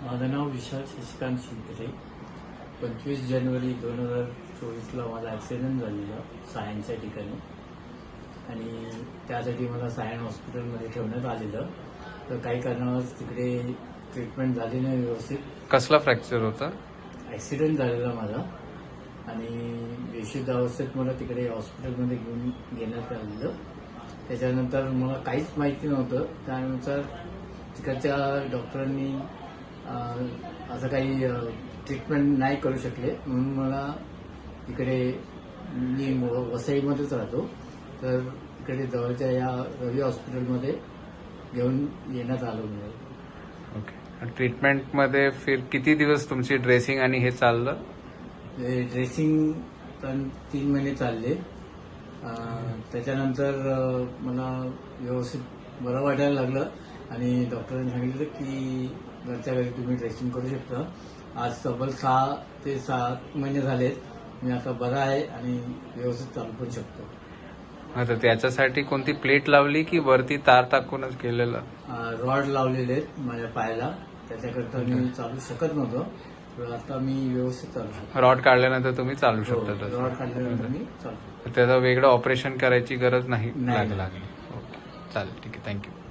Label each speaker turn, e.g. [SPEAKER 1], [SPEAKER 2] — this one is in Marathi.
[SPEAKER 1] माझं नाव विशाल शशिकांत शिंदे. 25 जानेवारी 2024ला माझा ॲक्सिडेंट झालेला सायनच्या ठिकाणी आणि त्यासाठी मला सायन हॉस्पिटलमध्ये ठेवण्यात आलेलं. तर काही कारणावर तिकडे ट्रीटमेंट झाली नाही व्यवस्थित.
[SPEAKER 2] कसला फ्रॅक्चर होता?
[SPEAKER 1] ॲक्सिडेंट झालेला माझा आणि बेशुद्ध अवस्थेत मला तिकडे हॉस्पिटलमध्ये घेऊन घेण्यात आलेलं. त्याच्यानंतर मला काहीच माहिती नव्हतं. त्यानुसार तिकडच्या डॉक्टरांनी असं काही ट्रीटमेंट नाही करू शकले, म्हणून मला इकडे मी वसईमध्येच राहतो, तर इकडे जवळच्या या रवी हॉस्पिटलमध्ये घेऊन येण्यात आलं मला.
[SPEAKER 2] ओके. ट्रीटमेंटमध्ये फिर किती दिवस तुमची ड्रेसिंग आणि हे चाललं?
[SPEAKER 1] ड्रेसिंग तर 3 महिने चालले. त्याच्यानंतर मला व्यवस्थित बरं वाटायला लागलं आणि डॉक्टरांनी सांगितलं की घरच्या घरी तुम्ही ड्रेसिंग करू शकता. आज तब्बल 6 ते 7 महिने झालेत. मी आता बरा आहे आणि व्यवस्थित चालू पण शकतो.
[SPEAKER 2] आता त्याच्यासाठी कोणती प्लेट लावली की वरती तार टाकूनच केलेलं?
[SPEAKER 1] रॉड लावलेले आहेत माझ्या पायाला, त्याच्याकरता मी चालू शकत नव्हतो. तर आता मी व्यवस्थित चालू शकतो.
[SPEAKER 2] रॉड काढल्यानंतर तुम्ही चालू शकता तसं?
[SPEAKER 1] रॉड काढल्यानंतर मी चालू.
[SPEAKER 2] त्याचं वेगळं ऑपरेशन करायची गरज नाही
[SPEAKER 1] नाही.
[SPEAKER 2] लागली? ओके, चालेल, ठीक आहे, थँक्यू.